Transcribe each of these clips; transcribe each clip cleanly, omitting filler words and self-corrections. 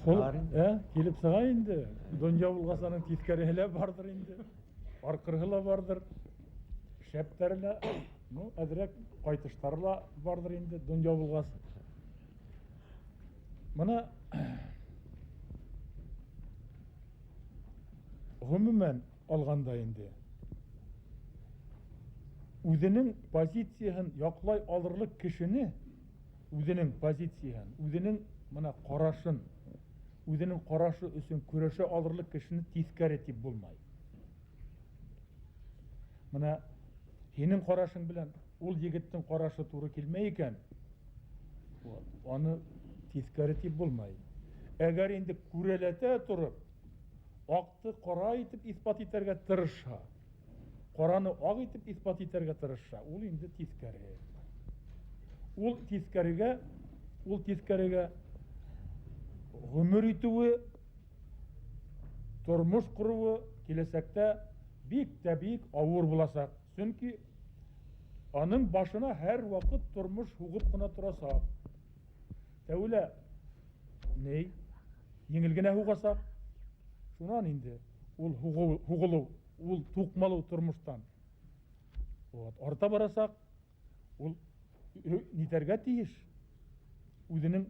Келіп сыға енді. Дөнья булгасаның тискәреле бардыр инде. Аркырыла бардыр. Шәптәреле, әзрәк кайтыштарла бардыр инде дөнья булгасы. Моны гомумән алганда инде үзенең позициясын яклай алырлык кешене, үзенең позициясын, үзенең моны карашын, үзенең карашы өчен көрәшә алырлык кешене тискәре дип булмай. Моны синең карашың белән ул егеттең карашы туры килмәй икән, аны тискәре дип булмай. Әгәр инде күрәләтә турып, акты кара итеп исбат итәргә тырышса, караны ак итеп исбат итәргә тырышса, ул инде тискәре. Ул тискәрегә гомер итүе, тормыш куруы киләсәктә бик тә бик авыр булачак. Чөнки аның башына һәр вакыт тормыш хугып кына торачак. Тәүлә еңел генә хугасак, шуннан инде ул хугылу, ул тукмалу тормыштан арта барасак, ул нитәргә тиеш? Үзенең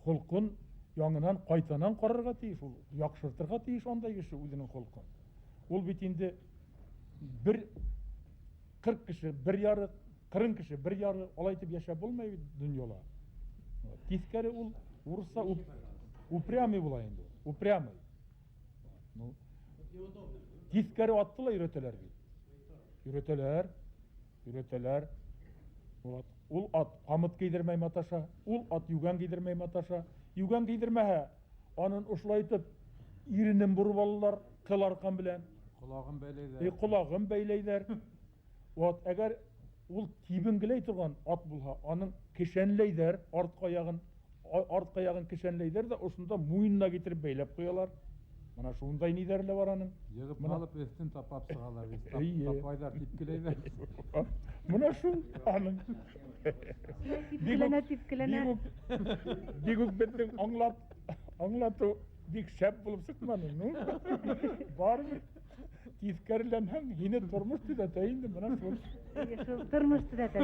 холкын яңынан кайтанан карарга тиеш, ул яхшыртырга тиеш андай кеше үзенең холкын. Ул бит инде бер 40 кеше, бер яры, 40 кеше, бер яры алай итеп яшәп булмый бит дөньяда. Тискәре ул урыса упрямый була инде, упрямый. Тискәре атты ла өйрәтәләр бит. Өйрәтәләр. Ул ат камыт кидермәй маташа, ул ат юган кидермәй маташа. Юган кидермәһә, анын ушлай итеп иренен бурып алалар кыл аркан белән. Колагын бәйләйләр. Колагын бәйләйләр. Әгәр ул тибенгеләй торган ат булса, аның кешәнләйдер, артка ягын кешәнләйдер дә, ошында муенына китереп бәйләп куялар. Мана шундай нидәрле бар аның. Егып алып өстен тапап сыгалар, тапайдар типкеләйләр. Мана шул аның. Типкеләнә. Бигүк бетнең аңлату бик шәп булып сыкманы, Барыбер тискәреләнһәң, һине тормыш төзәтә инде, мана шул. Тормыш төзәтә.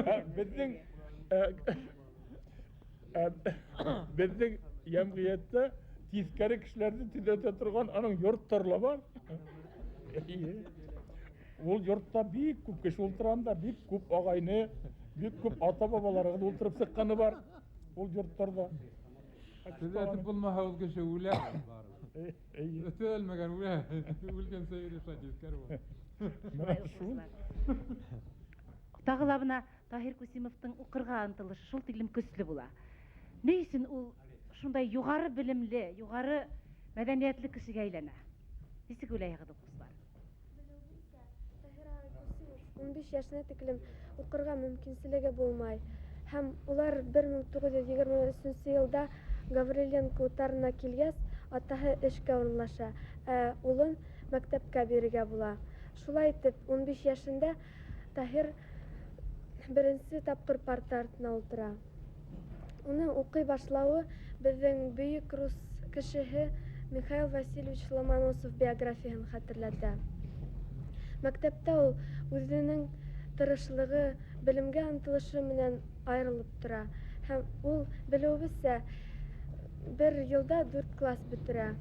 Безнең җәмгыятьтә тискәре кешеләрне төзәтә торган аның йортлары бар. Ул йортта бик күп кеше ултырганда, бик күп агайны, бик күп ата-бабаларыгын ултырып сыкканы бар. Ул йортларда. Төзәтеп булмаһа ул кеше үлә бар. Өтелмәгән үлә. Үлгән сәйре тискәре бу. Тагылабына Таһир Кусимовтың укырга ынтылышы шул тиклем көчле була. Ни өчен ул шундай югары белемле, югары мәдәниятле кешегә әйләнә? Ничек уйлайсыз, укучылар? Таһир Кусимов 15 яшенә тиклем укырга мөмкинлеге булмай. Һәм улар 1923 елда Гавриленко утарына килгәс, атаһы эшкә урынлаша, улын мәктәпкә бирергә була. Шулай итеп, 15 яшендә Таһир беренче тапкыр парта артына утыра. Уның укый башлауы безнең бөек рус кешеһе Михаил Васильевич Ломоносов биографиясын хәтерләтә. Мәктәптә ул үзенең тырышлыгы, белемгә ынтылышы менән аерылып тора. Һәм ул белүебезчә 1 елда 4 класс бетерә.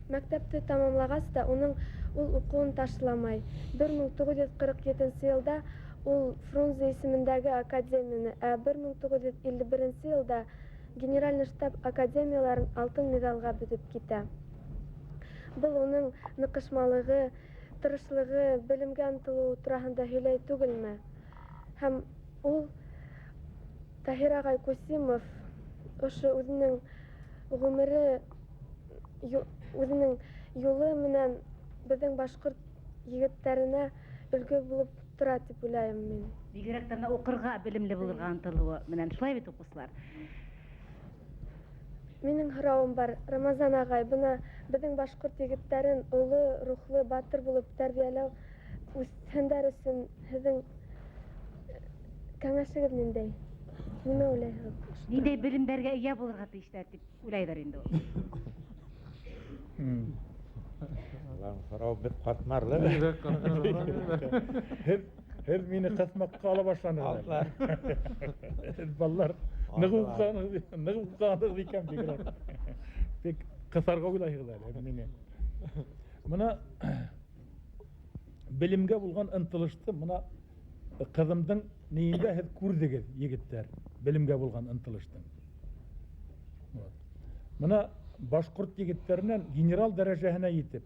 Мәктәпте тамамлагач та ул укуын ташламай. 1947 елда ул Фрунзе исемендәге академияны, 1951 елда Генеральный штаб академияларын алтын медалга бөтеп китә. Был уның ныкышмалыгы, тырышлыгы, белемгә ынтылуы турында һөйләй түгелме? Һәм ул Таһир агай Кусимов ошо үзенең гомере, үзенең юлы менән безнең башкорт егетләренә өлгө булып тора дип уйлыйм мин. Бигрәк тә укырга, белемле булырга ынтылуы менән шулай бит укучылар. Минең һорауым бар, Рамазан агай, бына безнең башкорт егетләрен улы, рухлы, батыр булып тәрбияләү үсәндәр өчен һезнең кәңәшегез ниндәй? Нимә уйлайһығыҙ? Ниндәй белемдәргә ия булырга тиешләр дип уйлайҙыр инде ул. Сорау бик катмарлы. Һеҙ мине ҡыҫмаҡҡа ала башланығыҙ. Һеҙ балалар ныҡ уҡығанһығыҙ икән бигерәк. Тик ҡыҫарға уйлайһығыҙ мине. Мына белемгә булған ынтылышты мына ҡыҙымдың нейендә һеҙ күрҙегеҙ, егеттәр, белемгә булған ынтылыштың. Мына башҡорт егеттәренән генерал дәрәжәһенә етеп,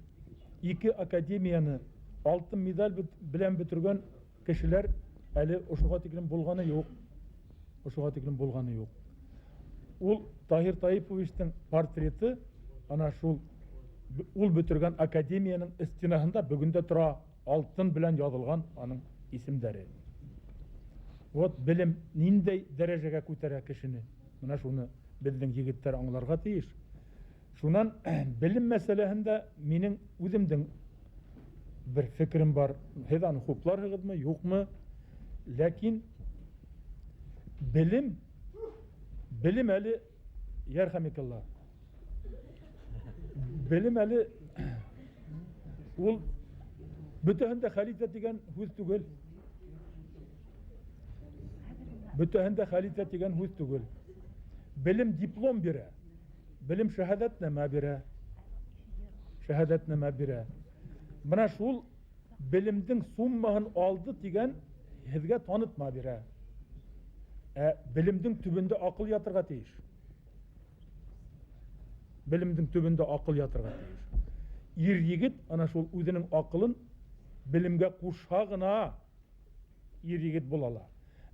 2 академияны алтын медаль белән бөтөргән кешеләр әле ошоға тиклем булғаны юҡ. Ошоға тиклем булғаны юҡ. Ул Таһир Таиповичтың портреты ана шул ул бөтөргән академияның стенаһында бөгөндә тора, алтын белән яҙылған аның исемдәре. Вот белем ниндәй дәрәжәгә күтәрә кешене. Мына шуны беҙҙең егеттәр аңларға тейеш. Шунан белем мәсьәләһендә минең үҙемдең бер фекерем бар. Һеҙ аны хупларһығыҙмы, юҡмы? Ләкин белем әле, ярхамикалла, белем әле ул бөтәһендә хәлифә тигән һүҙ түгел. Бөтәһендә хәлифә тигән һүҙ түгел. Белем диплом бирә. Белем шәһәдәтнамә бирә. Шәһәдәтнамә бирә. Бына шул белемдең суммаһын алды тигән һеҙгә танытма бирә. Белемдең төбөндә аҡыл ятырға тейеш. Белемдең төбөндә аҡыл ятырға тейеш. Ир егет ана шул үҙенең аҡылын белемгә ҡушһа ғына ир егет була ала.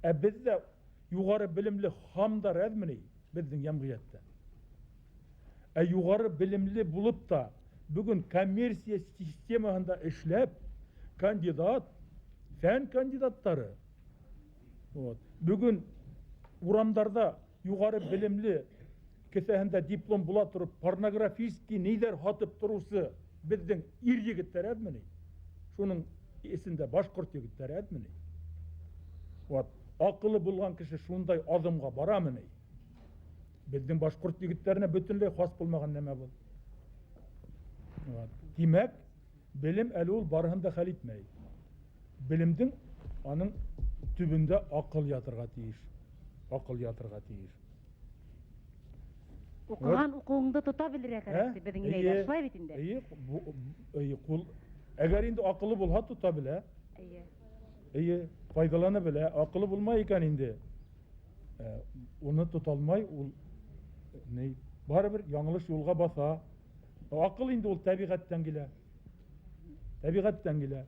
Беҙҙә юғары белемле хамдар әҙме беҙҙең йәмғиәттә. Юғары белемле булып та бөгөн коммерция системаһында эшләп кандидат, фән кандидаттары. Бөгөн урамдарда юғары белемле кеҫәһендә диплом була тороп, порнографический нейҙәр һатып тороусы беҙҙең ир егеттәр әҙме? Шуның эсендә башҡорт егеттәр әҙме? Аҡылы булған кеше шундай аҙымға барамы? Беҙҙең башҡорт егеттәренә бөтөнләй хас булмаған нәмә был. Тимәк, белем әле ул барыһын да хәл итмәй. Белемдең аның төбөндә аҡыл ятырға тейеш. Аҡыл ятырға тейеш. Уҡыған уҡыуыңды тота белергә кәрәк, беҙҙең иләйҙәр, шулай бит инде. Әгәр инде аҡылы булһа, тота белә. Файҙалана белә. Аҡылы булмай икән инде, уны тоталмай, ул барыбер яңылыш юлға баҫа. Аҡыл инде ул тәбиғәттән килә. Тәбиғәттән килә.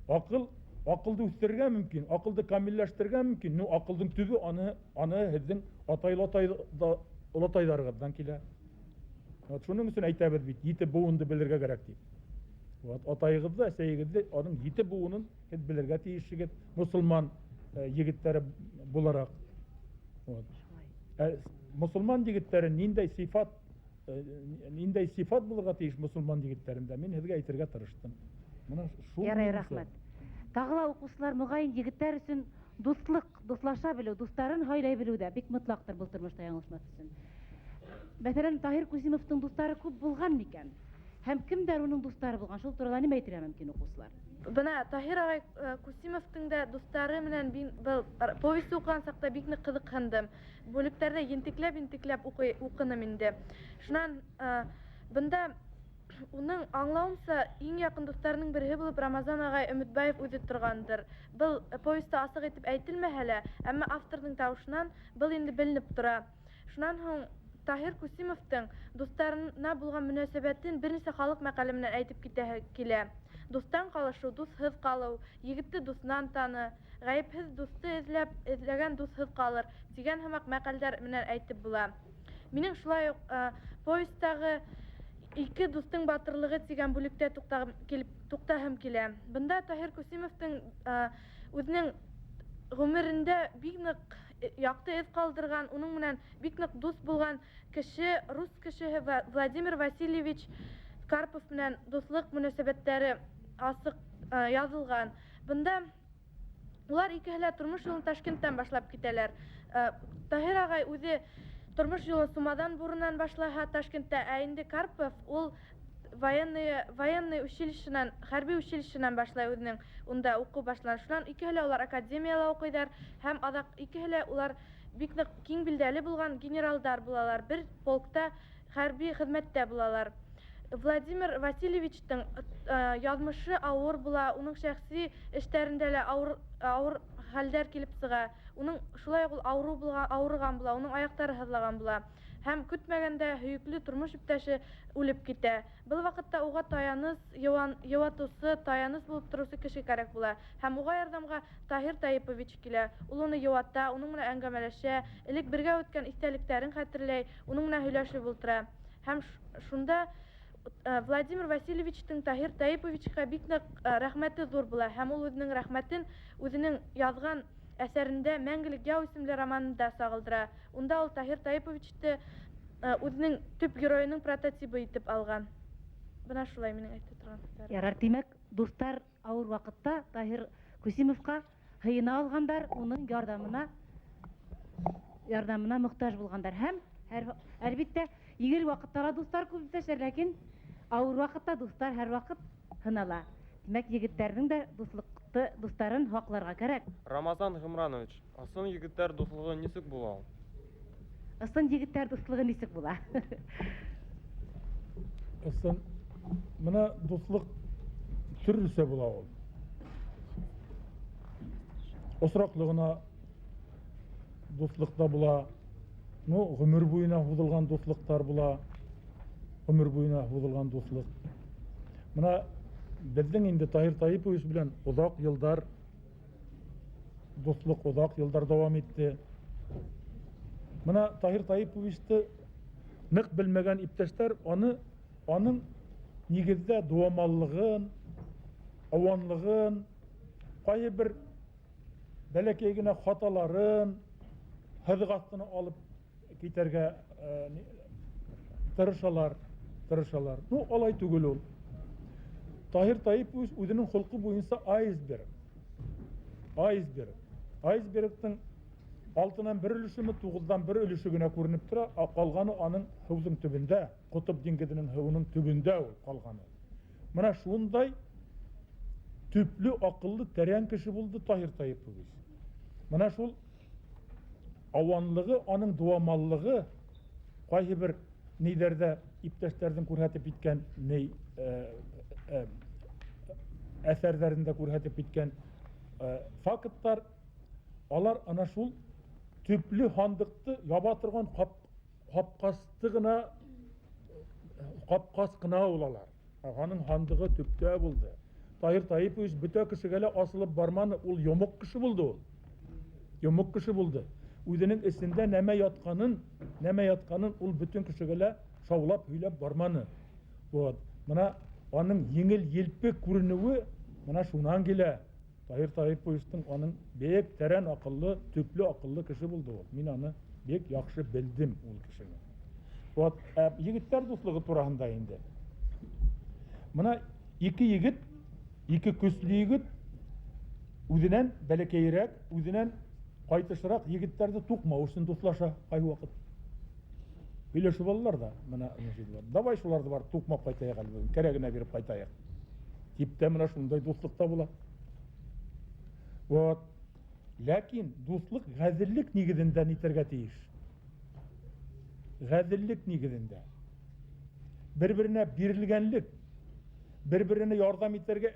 Аҡылды үҫтерергә мөмкин, аҡылды камилләштерергә мөмкин. Аҡылдың төбө аны һеҙҙең олатайҙарығыҙҙан килә. Шуның өсөн әйтәбеҙ бит, 7 быуынды белергә кәрәк дип. Атайығыҙҙы, әсәйегеҙҙе, аның 7 быуынын һеҙ белергә тейешһегеҙ, мосолман егеттәре булараҡ. Мосолман егеттәре ниндәй сифат булырға тейеш мосолман егеттәрендә? Мин һеҙгә әйтергә тырыштым. Ярай, рәхмәт. Тағы ла уҡыусылар моғайын егеттәр өсөн дуҫлыҡ, дуҫлаша белеү, дуҫтарын һайлай белеүҙә бик мытлаҡтыр был тормошта яңылышмаҫ өсөн. Мәҫәлән, Таһир Күсимовтың дуҫтары күп булған микән? Һәм кемдәр уның дуҫтары булған? Шул турала нимә әйтергә мөмкин уҡыусылар? Бына Таһир ағай Күсимовтың да дуҫтары менән был повесть уҡыған саҡта бик ныҡ ҡыҙыҡһындым. Бүлектәрҙә ентекләп уҡыным инде. Шунан бында уның аңлауымса иң яҡын дуҫтарының береһе булып Рамазан ағай Өмөтбаев үҙе торғандыр. Был повестта асыҡ итеп әйтелмәһә лә, әммә авторҙың тауышынан был инде беленеп тора. Шунан һуң Таһир Күсимовтың дуҫтарына булған мөнәсәбәтен бер нисә халыҡ мәҡәле менән әйтеп китәһе килә. Дуҫтан ҡалышыу, дуҫһыҙ ҡалыу, егетте дуҫынан таны, ғәйепһеҙ дуҫты эҙләгән дуҫһыҙ ҡалыр тигән һымаҡ мәҡәлдәр менән әйтеп була. Минең шулай уҡ повесттағы 2 дуҫтың батырлығы тигән бүлектә туҡтаһым килә. Бында Таһир Күсимовтың үҙенең ғүмерендә бик ныҡ яҡты эҙ ҡалдырған, уның менән бик ныҡ дуҫ булған кеше, рус кешеһе Владимир Васильевич Карпов менән дуҫлыҡ мөнәсәбәттәре асыҡ яҙылған. Бында Улар икеһе тормыш юлын Ташкенттан башлап китәләр. Таһир агай үзе тормыш юлын Сумадан бурыннан башлаһа Ташкентта, ә инде Карпов ул военный училищеннан, хәрби училищеннан башлай үзенең унда уку башлан. Шуннан икеһе улар академияда укыйлар һәм адак икеһе улар бик нык киң билдәле булган генералдар булалар. Бер полкта хәрби хезмәттә булалар. Владимир Васильевичтың язмышы авыр була, уның шәхси эшләрендә лә авыр хәлләр килеп сыга. Уның шулай ук авырган була, уның аяктары һызлаган була. Һәм көтмәгәндә һөйүкле тормыш иптәше үлеп китә. Был вакытта уга таяныс, йыватусы, таяныс булып торучы кеше кирәк була. Һәм уга ярдәмгә Таһир Таипович килә. Ул уны йывата, уның белән әңгәмәләшә, элек бергә үткән истәлектәрен хәтерләй, уның белән һөйләшеп ултыра. Һәм шунда Владимир Васильевичтың Таһир Таиповичка бик нык рәхмәте зур була. Һәм ул үзенең рәхмәтен үзенең язган әсәрендә Мәңгелек яу исемле романында сагылдыра. Унда ул Таһир Таиповичты үзенең төп героеның прототипы итеп алган. Бына шулай минең әйтә торган сүзләрем. Ярар, димәк, дуслар авыр вакытта Таһир Кусимовка хыйына алгандар, уның ярдәменә мохтаҗ булгандар. Һәм әлбиттә, егер вакыттагы дуслар күп итәшәр, ләкин авыр вакытта дуслар һәр вакыт хынала. Димәк, егетләрнең дә дусларын хакларга кирәк. Рамазан Гымранович, асын егетләр дуслыгы нисек була? Ысын егетләр дуслыгы нисек була? Ысын, менә дуслык төрлесе була ул. Осраклы гына дуслыкта була, гомер буена һузылган дуслыктар була, гомер буена һузылган дуслык. Менә безнең инде Таһир Таипович белән узак елдар дуслык, узак елдар дәвам итте. Менә Таһир Таиповичты нык белмәгән иптәшләр аның нигездә дуамаллыгын, аванлыгын, кайбер бәләкәй генә хаталарын хәзгатына алып китәргә тырышалар. Ну, алай түгел ул. Таһир Таипович үзенең холкы буенча айсберг. Айсбергтың алтынан бер өлешеме, 9дан бер өлеше генә күренеп тора, калганы аның һавның төбендә, Кутып диңгезенең һавының төбендә ул калганы. Менә шундай төпле, акыллы, тәрән кеше булды Таһир Таипович. Менә шул аванлыгы, аның дуамаллыгы кайбер ниләрдә иптәшләрдән күрһәтеп иткән әсәрләрендә күрһәтеп иткән фактлар, алар ана шул төпле хандыкты яба торган капкас кына улалар. Аның хандыгы төптә булды. Таһир Таипович бөтә кешегә лә асылып барманы, ул йомык кеше булды ул. Йомык кеше булды. Үзенең эсендә нәмә ятканын ул бүтән кешегә лә шаулап һөйләп барманы. Вот. Менә аның еңел елпе күренүе менә шуннан килә. Таһир Таиповичтың аның бек тәрән акыллы, төпле акыллы кеше булды ул. Мин аны бек яхшы белдем ул кешене. Вот, егетләр дуслыгы турасында инде. Менә ике егет, ике көсле егет үзеннән бәләкәйрәк, үзеннән кайтышрак егетләрне тукмау өчен дуслаша кай вакыт. Билешү балалар да, менә нәҗидләр. Давай шуларды бар, тукмап кайтайык әле, кирәгенә биреп кайтайык. Типтә менә шундай дуслыкта була. Вот. Ләкин дуслык газиллек нигезендә нитәргә тиеш. Газиллек нигезендә. Бер-беренә бирелгәнлек, бер-беренә ярдәм итәргә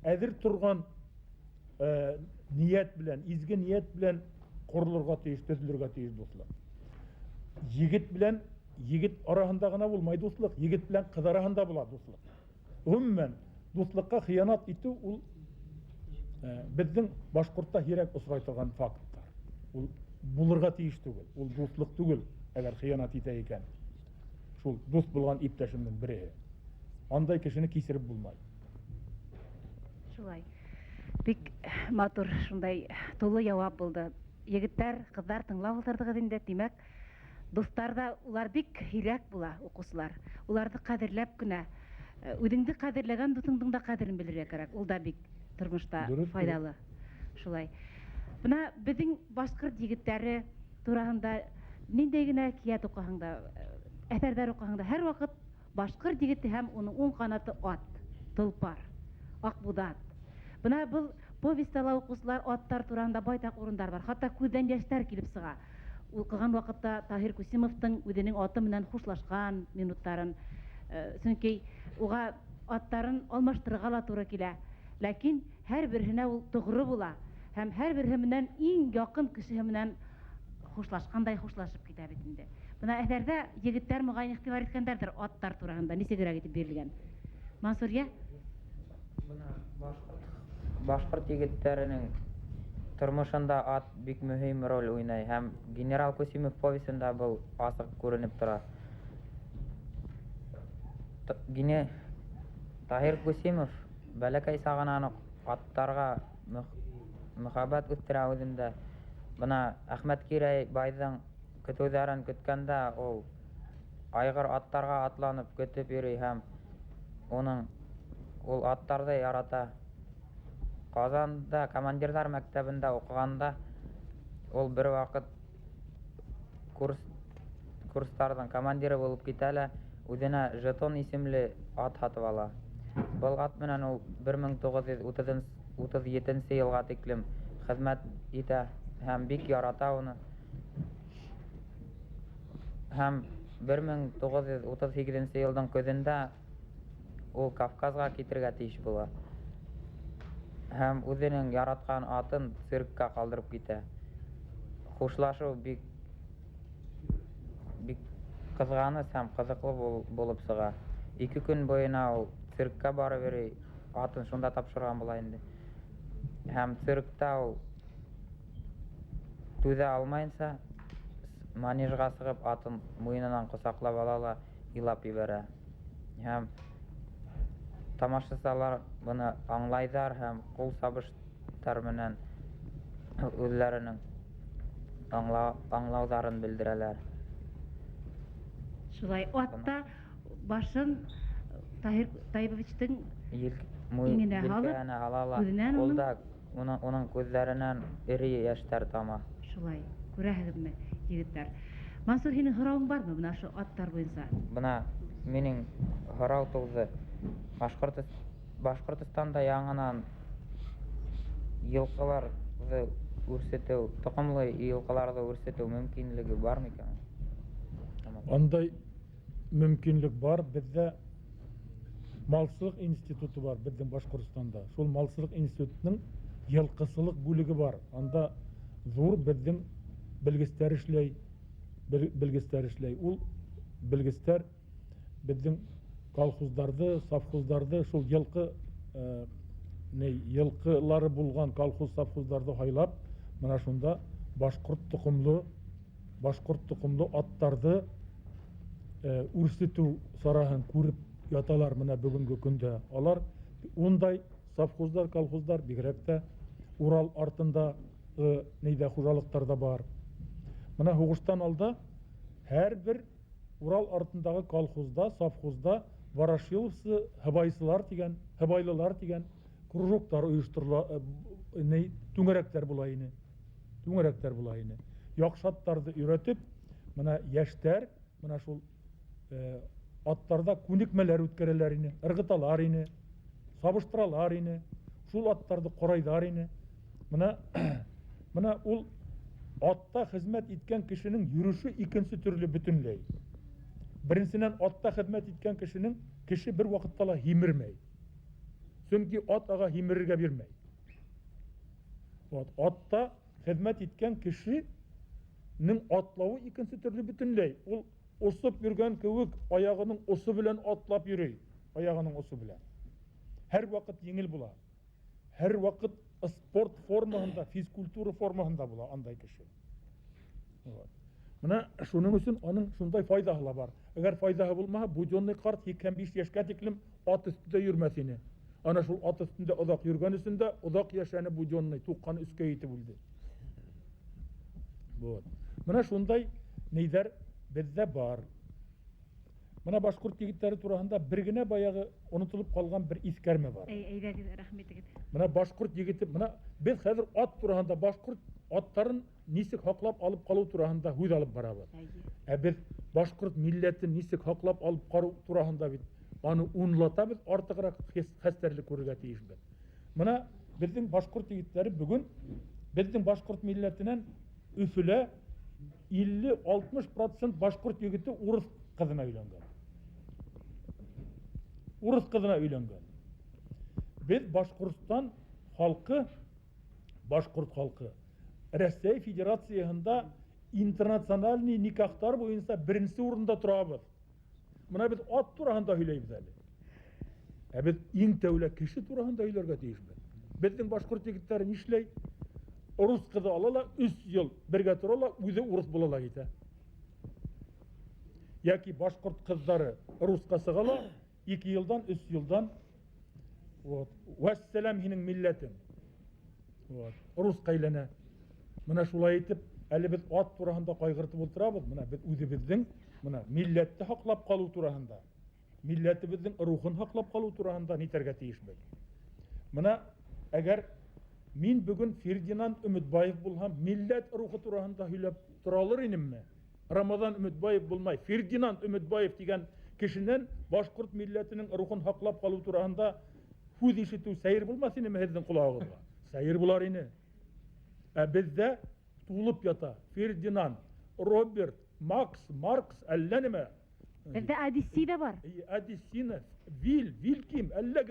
әзер торган ният белән, изге ният белән курылырга тиеш, төзелергә тиеш дуслык. Егет арасында гына булмай дуслык, егет белән кыз арасында була дуслык. Гомумән, дуслыкка хыянат итү ул безнең башкортта һирәк осрай торган факттар. Ул булырга тиеш түгел, ул дуслык түгел, әгәр хыянат итә икән. Шул дус булган иптәшемнең бире. Андай кешене кисереп булмай. Шулай. Бик матур шундай тулы җавап булды. Егетләр, кызлар тыңлап утырдыгыз инде. Димәк, дуслар да улар бик һирәк була, укучылар. Уларны кадерләп кенә, үзеңне кадерләгән дусыңның да кадерен белергә кирәк. Ул да бик тормышта файдалы. Шулай. Бына безнең башкорт егетләре турында ниндәй генә кият укыганда, әсәрләр укыганда һәр вакыт башкорт егете һәм уның уң канаты ат, толпар, акбудат. Бына был повестьтала укучылар аттар турында байтак урындар бар. Хатта күздән яшьләр килеп сыга. Укыган вакытта Таһир Кусимовтың үзенең аты белән хушлашкан минутларын, чөнки уга аттарын алмаштырырга ла туры килә. Ләкин һәрберсенә ул тугры була һәм һәрберсе менән иң якын кешесе менән хушлашкандай хушлашып китә бит инде. Бына әсәрдә егетләр мөгаен игътибар иткәндәрдер аттар турында, ничегрәк итеп бирелгән. Мансурия? Башкорт егетләренең тормышында ат бик мөһим роль уйнай һәм генерал Кусимов повестенда был асык күренеп тора. Таһир Кусимов бәләкәй сагыннан ук аттарга мөхәббәт үстерә үзендә. Бына Әхмәт Кирәй байның көтүләрен көткәндә ул айгыр аттарга атланып көтеп йөри һәм ул аттарды ярата. Казанда командирлар мәктәбендә укыганда ул бер вакыт курсларның командиры булып китә лә үзенә жетон исемле ат сатып ала. Был ат менән ул 1937 елга тиклем хезмәт итә һәм бик ярата уны. Һәм 1938 елның көзендә ул Кавказга китергә тиеш була. Һәм үзенең яраткан атын циркка калдырып китә. Хушлашу бик кызганыч һәм кызыклы булып сыга. 2 көн буена ул циркка барып йөри, атын шунда тапшырган була инде. Һәм циркта ул түзә алмайынса манежга сыгып атын муенынан косаклап ала ла илап ибәрә. Һәм тамашачылар буны аңлайдар һәм кул сабыштар менән үзләренең аңлауларын белдерәләр. Шулай атта башын Таһир Таибовичтың иңенә ала, кулда уның күзләреннән ире яшьләр тама. Шулай, күрәһегезме, егетләр? Мансур, һинең һорауың бармы бына шу аттар буенча? Бына минең һорау тууды. Башкортстанда яңадан йылкыларны үрсетү, токымлы йылкыларны үрсетү мөмкинлеге бармы икән? Андай мөмкинлек бар. Бездә Малсылык институты бар безнең Башкортстанда. Шул Малсылык институтының йылкысылык бүлеге бар. Анда зур безнең белгечләр эшләй. Ул белгечләр безнең колхоздарды, совхоздарды, шул йылкылары булган колхоз совхоздарды хайлап, менә шунда башкорт тукымлы аттарды үрсетү сараһын күреп яталар менә бүгенге көндә. Алар ундай совхоздар, колхоздар бигрәк тә Урал артында хуҗалыктарда бар. Менә хугыштан алда һәрбер Урал артындагы колхозда, совхозда Ворошиловсы, Хыбайлылар дигән кружоктар оештырыла, түңәрәктәр була ине. Яхшаттарды өйрәтеп, менә яшьләр, менә шул аттарда күнекмәләр үткәрәләр ине, ыргыталар ине, сабыштыралар ине, шул аттарды карайдар ине. Менә ул атта хезмәт иткән кешенең йөреше икенче төрле бөтенләй. Беренчедән атта хезмәт иткән кеше бер вакытта ла химермәй. Чөнки ат ага химерергә бирмәй. Атта хезмәт иткән кешенең атлавы икенче төрле бөтенләй. Ул осып йөргән кебек аягының осы белән атлап йөри, аягының осы белән. Һәр вакыт еңел була. Һәр вакыт спорт формасында, физкультура формасында була андай кеше. Менә шуның өчен аның шундай файдаһы бар. Әгәр файдаһы булмаса, Будённый карт 25 яшькә тиклем ат өстендә йөрмәс ине. Ана шул ат өстендә озак йөргән өчендә озак яшәне Будённый, туккан үскә итеп үлде. Менә шундай нидер бездә бар. Мына башкорт егеттері турасында бір генә баягы онытылып калган бір искәрме бар. Әйдәгез, рәхмәт егет. Мына башкорт егеті, мына біз хәзер ат турасында башкорт аттарын нисек хаклап алып калу турасында хүз алып барабыз. Біз башкорт милләтен нисек хаклап алып калу турасында бит аны унлатабыз, артыграк хәстәрлек күрергә тиешбез. Мына безнең башкорт егетләре бүген безнең башкорт милләтеннән Өфөлә 50-60% башкорт егете урыс кызына өйләнгән. Урыс кызына өйләнгән. Biz Башкортстан халкы, башкорт халкы, Россия Федерациясында интернациональный никахтар буенча беренче урында турабыз. Мына без ат турасында һөйләйбез әле. Без иң тәүлек кеше турасында һөйләргә тиешбез. Безнең башкорт егетләре нишләй? Урыс кызы алалар, 3 ел бергә торалар, үзе урыс булалар итә. Яки башкорт кызлары руска сыгалар, 2 елдан, 3 елдан Вәссәләм һинең милләтең. Руска әйләнә. Мына шулай итеп, әле без ат турасында кайгыртып утырабыз. Мына без үзебезнең мына милләтте хаклап калу турасында, милләтебезнең рухын хаклап калу турасында нитәргә тиешбез. Мына әгәр мин бүген Фердинанд Өметбаев булһам, милләт рухы турасында һөйләп торалар инемме? Рамазан Өметбаев булмай, Фердинанд Өметбаев дигән кешенең башкорт милләтенең рухын хаклап калу турасында Хүз ишетү сәйер булмас инеме һезнең кулагыгызга? Сәйер булар ине. Бездә тулып ята Фердинанд, Роберт, Макс, Маркс, әллә нимә. Бездә Одиссея бар. Одиссина, Вилким, әллә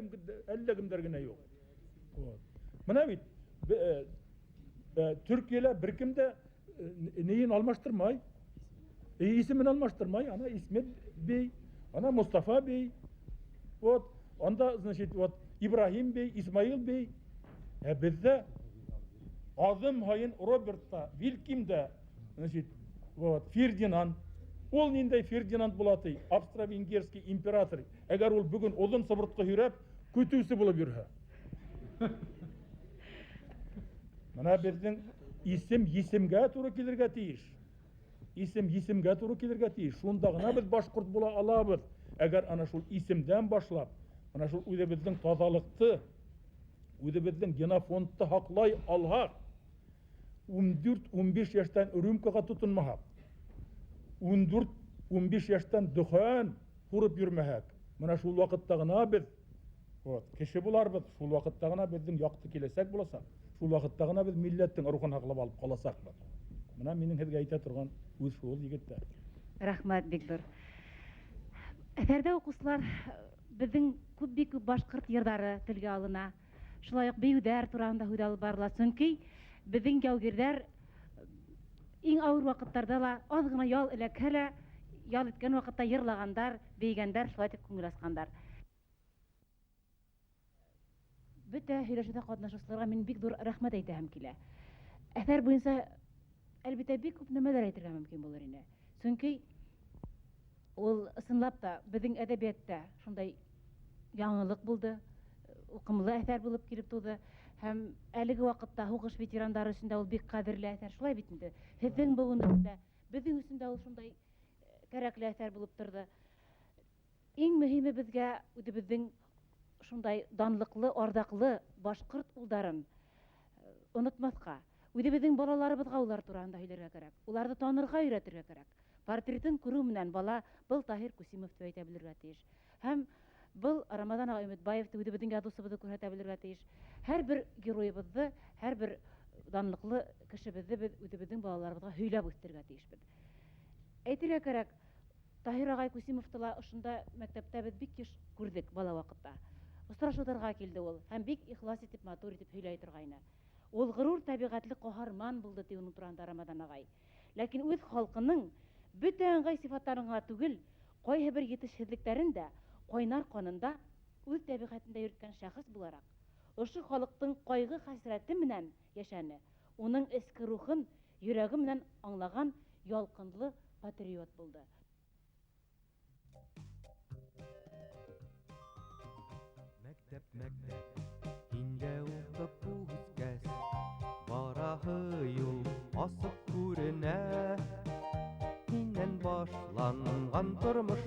кемдер генә юк. Мына бит Төркиялә беркем дә неен алмаштырмай. Исемен алмаштырмай, ана Исмет бей, ана Мустафа бей. Анда, значит, Ибрахим бей, Исмаил бей. Бездә Азым хайын Робертта, Вилкимдә, значит, Фердинанд. Ул ниндәй Фердинанд булаты, австро-венгерский император. Әгәр ул бүген озын сыбыртка һөрәп, көтүсе булып йөрһә. Мына безнең исемгә туры килергә тиеш. Исемгә туры килергә тиеш. Шунда гына без башкорт була алабыз. Әгәр ана шул исемдән башлап, ана шул үзебезнең тазалыкты, үзебезнең генофондты хаклай алһак, 14-15 яшьтән рюмкага тотынмаһак, 14-15 яшьтән дөхән курып йөрмәһәк, мына шул вакытта гына без кеше буларбыз, шул вакытта гына безнең якты киләсәк буласак, шул вакытта гына без милләттең рухын хаклап алып каласакбыз. Мына минең һезгә әйтә торган үз шул егеттәр. Рәхмәт бик зур. Әсәрдә укучылар безнең күп башкорт йырдары телгә алына. Шулай ук бейүдәр турында һүз алып барыла. Чөнки безнең яугирләр иң авыр вакытларда ла аз гына ял эләкһә, ял иткән вакытта йырлагандар, бейгәндар, шулай итеп күңел ачкандар. Бөтә һөйләшүдә катнашучыларга мин бик зур рәхмәт әйтәм килә. Әсәр буенча әлбәттә бик күп нәмәләр әйтергә мөмкин булыр иде. Чөнки ул ысынлап та безнең әдәбиятта шундай яңалык булды, укымлы әсәр булып килеп туды һәм әлеге вакытта һугыш ветерандары өчен дә ул бик кадерле әсәр. Шулай бит инде. Һезнең буынызда безнең өчен дә ул шундай кирәкле әсәр булып торды. Иң мөһиме безгә үзебезнең шундай данлыклы, ардаклы башкорт улдарын онытмаска, үзебезнең балаларыбызга улар турында һөйләргә кирәк. Уларны танырга өйрәтергә кирәк. Портретін күрү менән бала был Таһир Кусимов дип әйтә белергә тиеш. Һәм был Рамазан Өметбаев дип үзебезнең ядусыбызны күрсәтә белергә тиеш. Һәрбер героебызны, һәрбер данлыклы кешебезне без үзебезнең балаларыбызга һөйләп үстергә тиешбез. Әйтергә кирәк, Таһир агай Кусимовты ла ошында мәктәптә без бик еш күрдек бала вакытта. Очрашуларга килде ул һәм бик ихлас итеп, матур итеп һөйләй торгайны. Ул горур табигатьле каһарман булды ди уның турында Рамазан агай. Ләкин үз халкының бөтен аңгай сифатларына түгел, кайһы бер yetешһезлекләрен дә кайнар канында үз табигатендә йөрткән шәхес буларак, ошо халыктың кайгы хәсрәте менән яшәне, уның эске рухын йөрәге менән аңлаган ялкынлы патриот булды. Мәктәп, инде укып үскәс, бараһы юл асып күренә. Миннән башланган тормыш